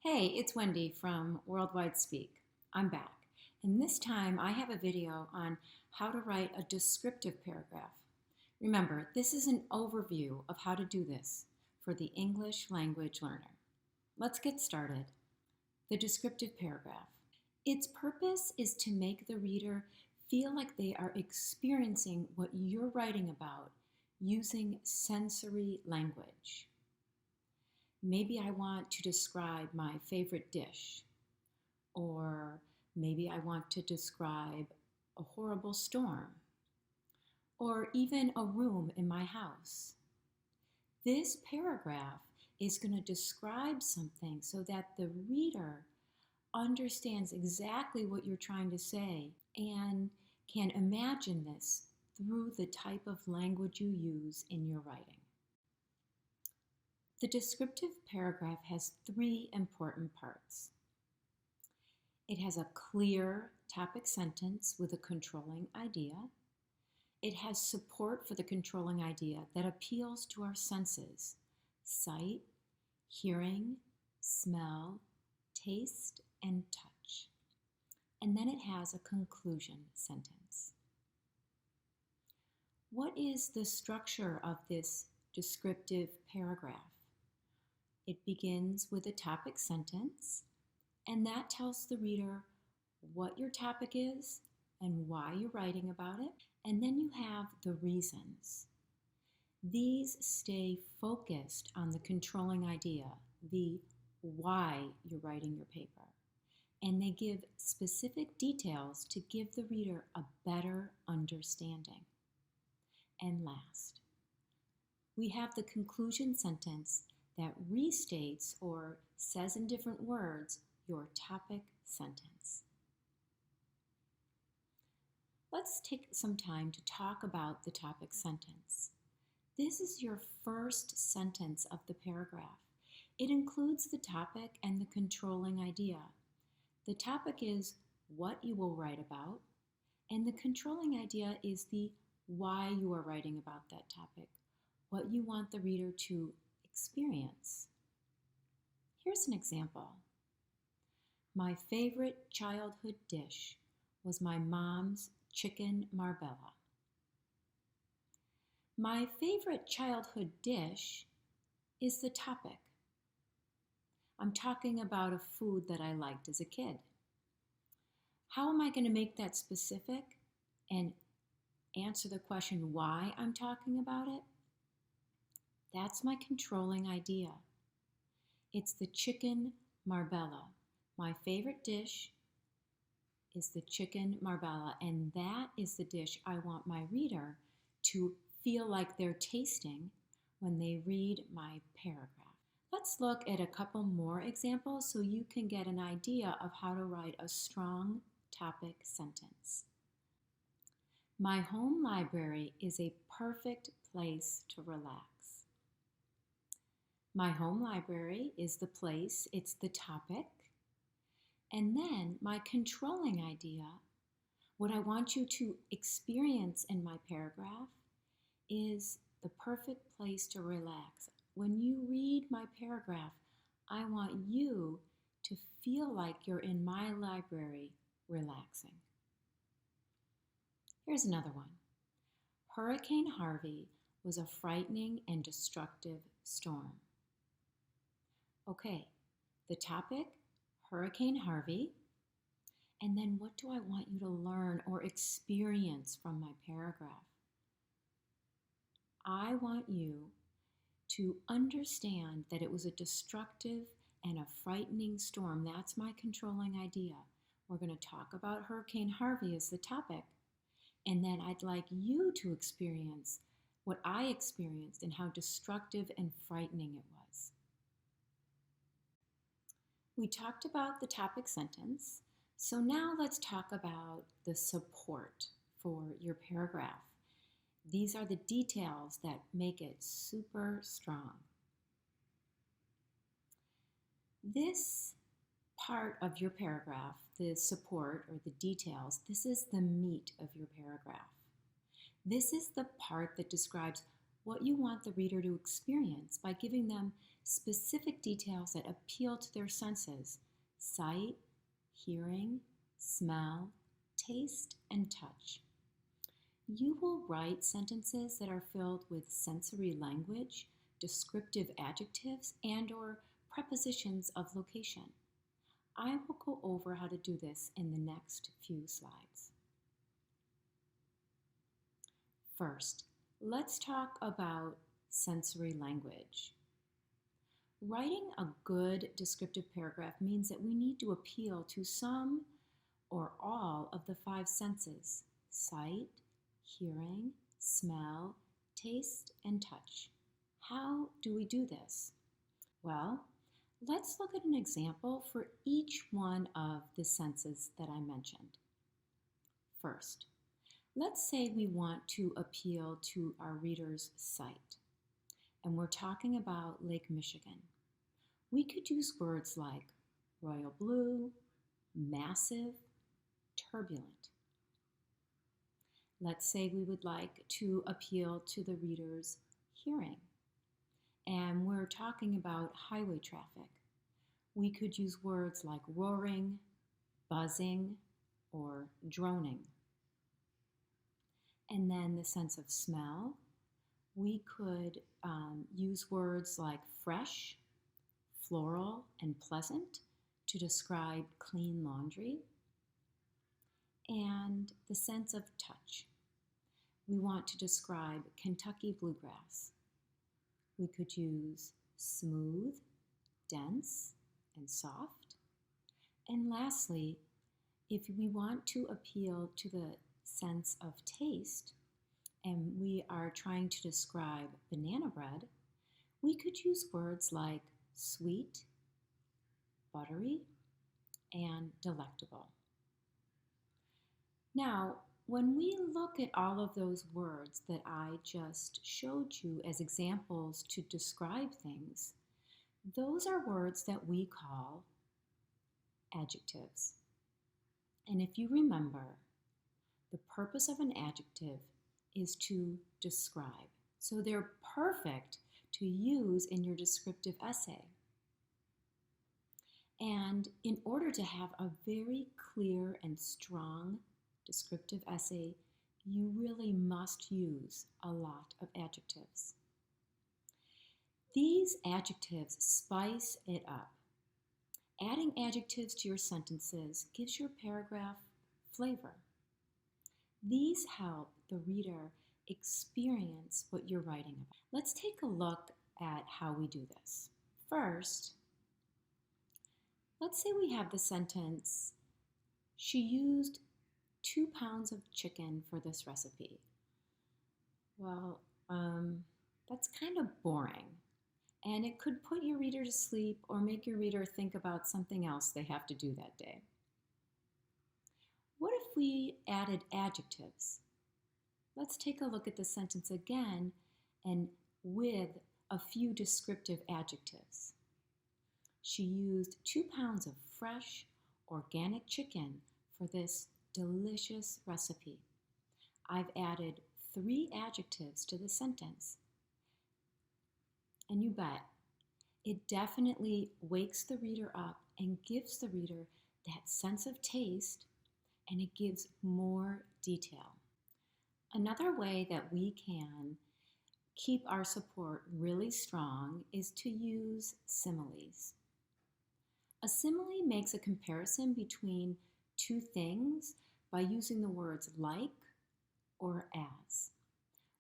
Hey, it's Wendy from Worldwide Speak. I'm back, and this time I have a video on how to write a descriptive paragraph. Remember, this is an overview of how to do this for the English language learner. Let's get started. The descriptive paragraph. Its purpose is to make the reader feel like they are experiencing what you're writing about using sensory language. Maybe I want to describe my favorite dish, or maybe I want to describe a horrible storm, or even a room in my house. This paragraph is going to describe something so that the reader understands exactly what you're trying to say and can imagine this through the type of language you use in your writing. The descriptive paragraph has three important parts. It has a clear topic sentence with a controlling idea. It has support for the controlling idea that appeals to our senses: sight, hearing, smell, taste, and touch. And then it has a conclusion sentence. What is the structure of this descriptive paragraph? It begins with a topic sentence, and that tells the reader what your topic is and why you're writing about it. And then you have the reasons. These stay focused on the controlling idea, the why you're writing your paper. And they give specific details to give the reader a better understanding. And last, we have the conclusion sentence that restates or says in different words your topic sentence. Let's take some time to talk about the topic sentence. This is your first sentence of the paragraph. It includes the topic and the controlling idea. The topic is what you will write about, and the controlling idea is the why you are writing about that topic, what you want the reader to experience. Here's an example. My favorite childhood dish was my mom's chicken marbella. My favorite childhood dish is the topic. I'm talking about a food that I liked as a kid. How am I going to make that specific and answer the question why I'm talking about it? That's my controlling idea. It's the chicken marbella. My favorite dish is the chicken marbella, and that is the dish I want my reader to feel like they're tasting when they read my paragraph. Let's look at a couple more examples so you can get an idea of how to write a strong topic sentence. My home library is a perfect place to relax. My home library is the place, it's the topic. And then my controlling idea, what I want you to experience in my paragraph, is the perfect place to relax. When you read my paragraph, I want you to feel like you're in my library relaxing. Here's another one. Hurricane Harvey was a frightening and destructive storm. Okay, the topic, Hurricane Harvey, and then what do I want you to learn or experience from my paragraph? I want you to understand that it was a destructive and a frightening storm. That's my controlling idea. We're going to talk about Hurricane Harvey as the topic, and then I'd like you to experience what I experienced and how destructive and frightening it was. We talked about the topic sentence, so now let's talk about the support for your paragraph. These are the details that make it super strong. This part of your paragraph, the support or the details, this is the meat of your paragraph. This is the part that describes what you want the reader to experience by giving them specific details that appeal to their senses: sight, hearing, smell, taste, and touch. You will write sentences that are filled with sensory language, descriptive adjectives, and/or prepositions of location. I will go over how to do this in the next few slides. First, let's talk about sensory language. Writing a good descriptive paragraph means that we need to appeal to some or all of the 5 senses: sight, hearing, smell, taste, and touch. How do we do this? Well, let's look at an example for each one of the senses that I mentioned. First, let's say we want to appeal to our reader's sight, and we're talking about Lake Michigan. We could use words like royal blue, massive, turbulent. Let's say we would like to appeal to the reader's hearing, and we're talking about highway traffic. We could use words like roaring, buzzing, or droning. And then the sense of smell, we could use words like fresh, floral, and pleasant to describe clean laundry. And the sense of touch, we want to describe Kentucky bluegrass. We could use smooth, dense, and soft. And lastly, if we want to appeal to the sense of taste, and we are trying to describe banana bread, we could use words like sweet, buttery, and delectable. Now, when we look at all of those words that I just showed you as examples to describe things, those are words that we call adjectives. And if you remember, the purpose of an adjective is to describe. So they're perfect to use in your descriptive essay. And in order to have a very clear and strong descriptive essay, you really must use a lot of adjectives. These adjectives spice it up. Adding adjectives to your sentences gives your paragraph flavor. These help the reader experience what you're writing about. Let's take a look at how we do this. First, let's say we have the sentence, she used 2 pounds of chicken for this recipe. Well, that's kind of boring, and it could put your reader to sleep or make your reader think about something else they have to do that day. What if we added adjectives? Let's take a look at the sentence again and with a few descriptive adjectives. She used 2 pounds of fresh, organic chicken for this delicious recipe. I've added 3 adjectives to the sentence. And you bet, it definitely wakes the reader up and gives the reader that sense of taste, and it gives more detail. Another way that we can keep our support really strong is to use similes. A simile makes a comparison between 2 things by using the words like or as.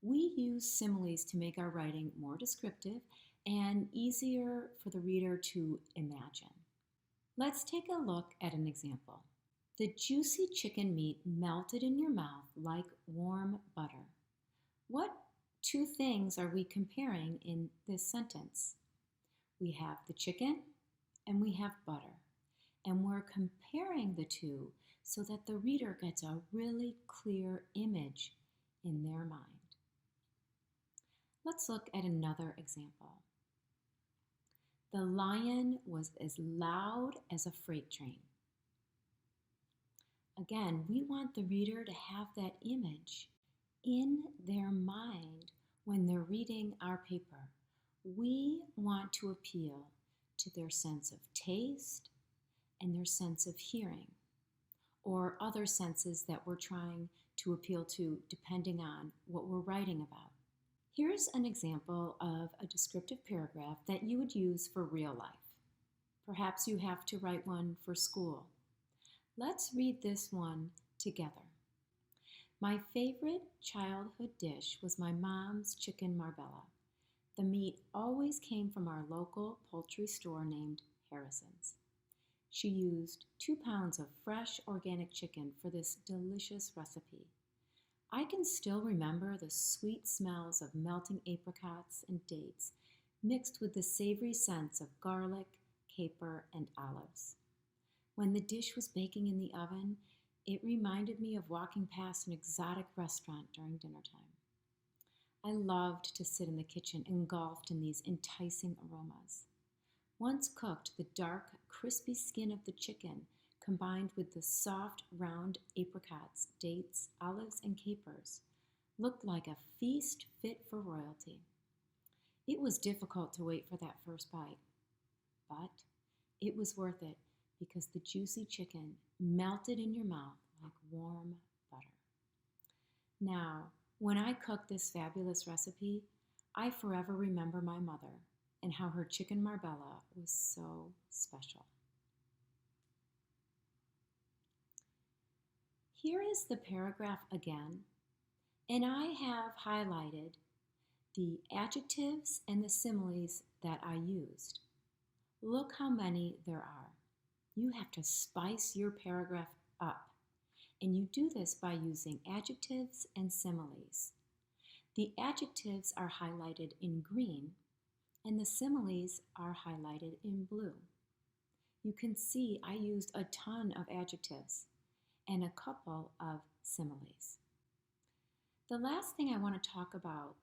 We use similes to make our writing more descriptive and easier for the reader to imagine. Let's take a look at an example. The juicy chicken meat melted in your mouth like warm butter. What 2 things are we comparing in this sentence? We have the chicken and we have butter. And we're comparing the 2 so that the reader gets a really clear image in their mind. Let's look at another example. The lion was as loud as a freight train. Again, we want the reader to have that image in their mind when they're reading our paper. We want to appeal to their sense of taste and their sense of hearing, or other senses that we're trying to appeal to depending on what we're writing about. Here's an example of a descriptive paragraph that you would use for real life. Perhaps you have to write one for school. Let's read this one together. My favorite childhood dish was my mom's chicken marbella. The meat always came from our local poultry store named Harrison's. She used 2 pounds of fresh organic chicken for this delicious recipe. I can still remember the sweet smells of melting apricots and dates mixed with the savory scents of garlic, caper, and olives. When the dish was baking in the oven, it reminded me of walking past an exotic restaurant during dinner time. I loved to sit in the kitchen engulfed in these enticing aromas. Once cooked, the dark, crispy skin of the chicken, combined with the soft, round apricots, dates, olives, and capers, looked like a feast fit for royalty. It was difficult to wait for that first bite, but it was worth it because the juicy chicken melted in your mouth like warm butter. Now, when I cook this fabulous recipe, I forever remember my mother and how her chicken marbella was so special. Here is the paragraph again, and I have highlighted the adjectives and the similes that I used. Look how many there are. You have to spice your paragraph up, and you do this by using adjectives and similes. The adjectives are highlighted in green, and the similes are highlighted in blue. You can see I used a ton of adjectives and a couple of similes. The last thing I want to talk about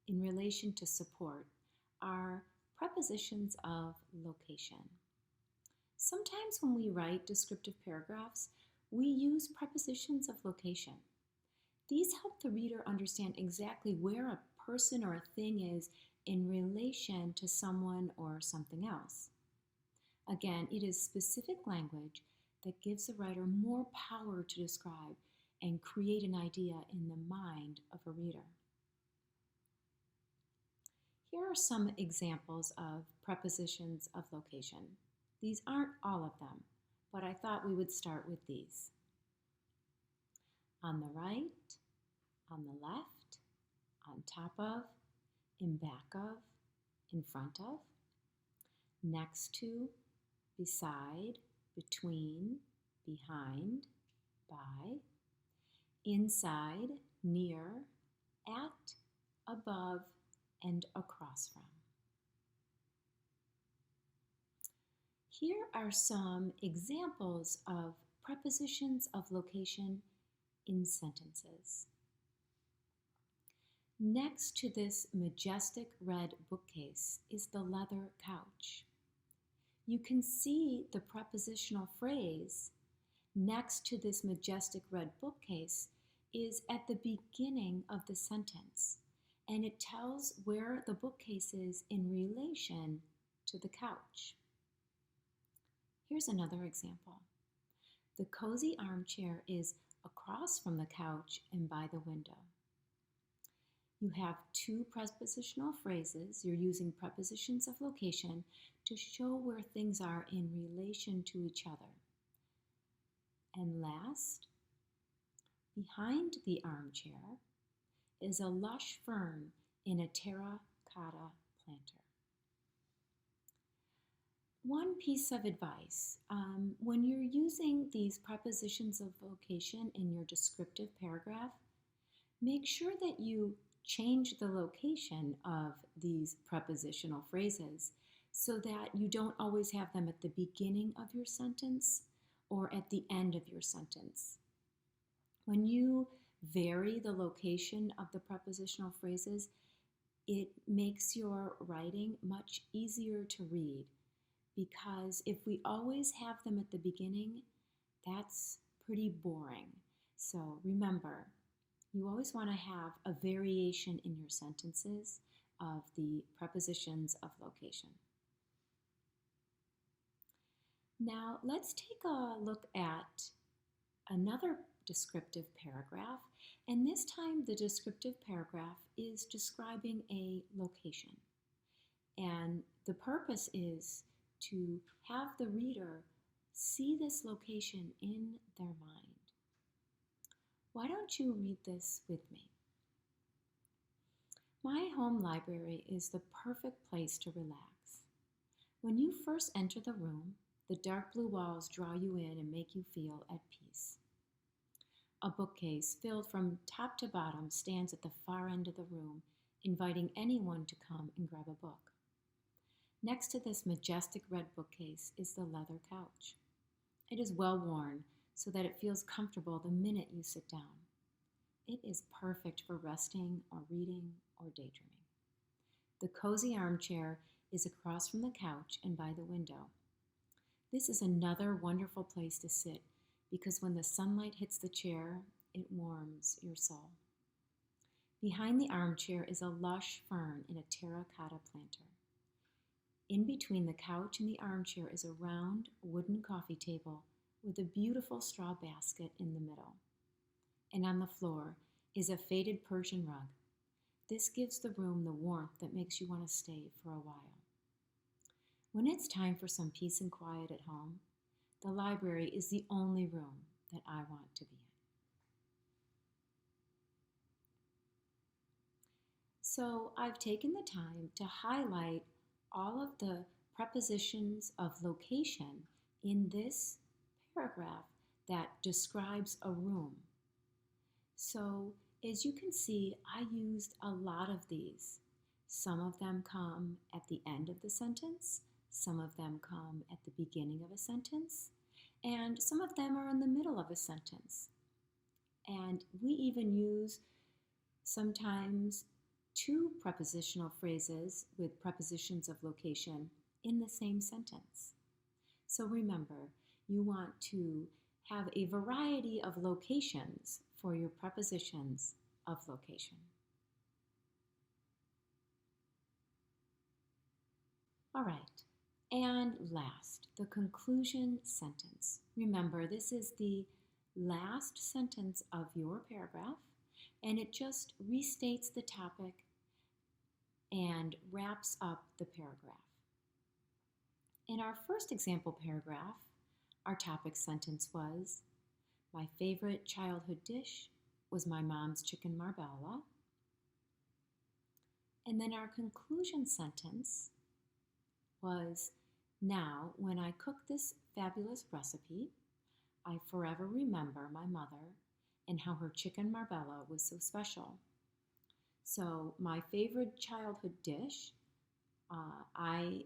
in relation to support are prepositions of location. Sometimes when we write descriptive paragraphs, we use prepositions of location. These help the reader understand exactly where a person or a thing is in relation to someone or something else. Again, it is specific language that gives the writer more power to describe and create an idea in the mind of a reader. Here are some examples of prepositions of location. These aren't all of them, but I thought we would start with these. On the right, on the left, on top of, in back of, in front of, next to, beside, between, behind, by, inside, near, at, above, and across from. Here are some examples of prepositions of location in sentences. Next to this majestic red bookcase is the leather couch. You can see the prepositional phrase next to this majestic red bookcase is at the beginning of the sentence, and it tells where the bookcase is in relation to the couch. Here's another example. The cozy armchair is across from the couch and by the window. You have two prepositional phrases. You're using prepositions of location to show where things are in relation to each other. And last, behind the armchair is a lush fern in a terracotta planter. One piece of advice, when you're using these prepositions of location in your descriptive paragraph, make sure that you change the location of these prepositional phrases so that you don't always have them at the beginning of your sentence or at the end of your sentence. When you vary the location of the prepositional phrases, it makes your writing much easier to read, because if we always have them at the beginning, that's pretty boring. So remember, you always want to have a variation in your sentences of the prepositions of location. Now let's take a look at another descriptive paragraph, and this time the descriptive paragraph is describing a location. And the purpose is to have the reader see this location in their mind. Why don't you read this with me? My home library is the perfect place to relax. When you first enter the room, the dark blue walls draw you in and make you feel at peace. A bookcase filled from top to bottom stands at the far end of the room, inviting anyone to come and grab a book. Next to this majestic red bookcase is the leather couch. It is well worn so that it feels comfortable the minute you sit down. It is perfect for resting or reading or daydreaming. The cozy armchair is across from the couch and by the window. This is another wonderful place to sit because when the sunlight hits the chair, it warms your soul. Behind the armchair is a lush fern in a terracotta planter. In between the couch and the armchair is a round wooden coffee table with a beautiful straw basket in the middle. And on the floor is a faded Persian rug. This gives the room the warmth that makes you want to stay for a while. When it's time for some peace and quiet at home, the library is the only room that I want to be in. So I've taken the time to highlight all of the prepositions of location in this paragraph that describes a room. So as you can see, I used a lot of these. Some of them come at the end of the sentence, some of them come at the beginning of a sentence, and some of them are in the middle of a sentence. And we even use sometimes two prepositional phrases with prepositions of location in the same sentence. So remember, you want to have a variety of locations for your prepositions of location. All right. And last, the conclusion sentence. Remember, this is the last sentence of your paragraph, and it just restates the topic and wraps up the paragraph. In our first example paragraph, our topic sentence was, my favorite childhood dish was my mom's chicken marbella. And then our conclusion sentence was, now, when I cook this fabulous recipe, I forever remember my mother and how her chicken marbella was so special. So my favorite childhood dish, I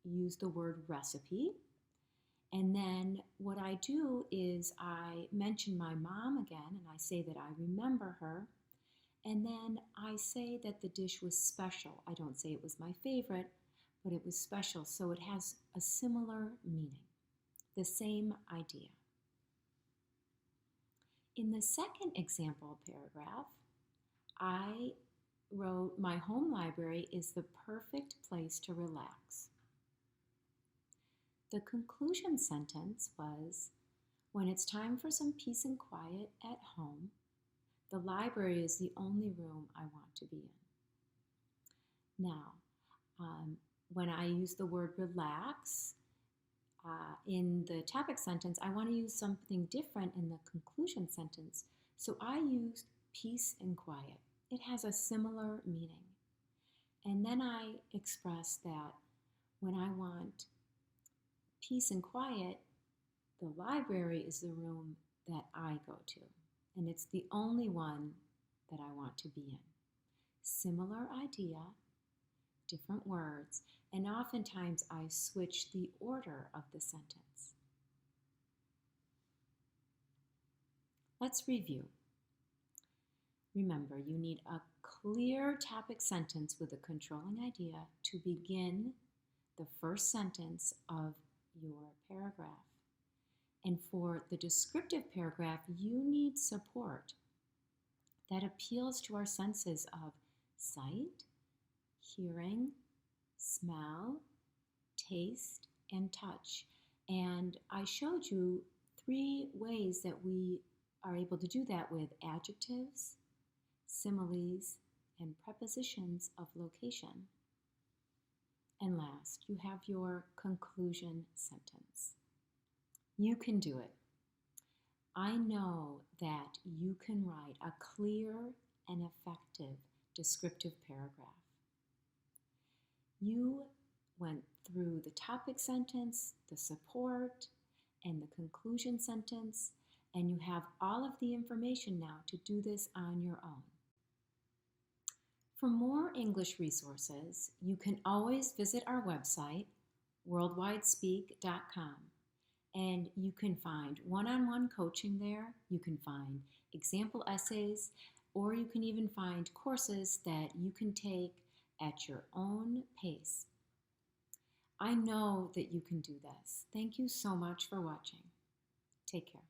use the word recipe. And then what I do is I mention my mom again, and I say that I remember her. And then I say that the dish was special. I don't say it was my favorite, but it was special, so it has a similar meaning, the same idea. In the second example paragraph, I wrote, my home library is the perfect place to relax. The conclusion sentence was, when it's time for some peace and quiet at home, the library is the only room I want to be in. Now, when I use the word relax in the topic sentence, I want to use something different in the conclusion sentence. So I used peace and quiet. It has a similar meaning. And then I express that when I want peace and quiet, the library is the room that I go to. And it's the only one that I want to be in. Similar idea, different words, and oftentimes I switch the order of the sentence. Let's review. Remember, you need a clear topic sentence with a controlling idea to begin the first sentence of your paragraph. And for the descriptive paragraph, you need support that appeals to our senses of sight, hearing, smell, taste, and touch. And I showed you 3 ways that we are able to do that with adjectives, similes, and prepositions of location. And last, you have your conclusion sentence. You can do it. I know that you can write a clear and effective descriptive paragraph. You went through the topic sentence, the support, and the conclusion sentence, and you have all of the information now to do this on your own. For more English resources, you can always visit our website, worldwidespeak.com, and you can find one-on-one coaching there. You can find example essays, or you can even find courses that you can take at your own pace. I know that you can do this. Thank you so much for watching. Take care.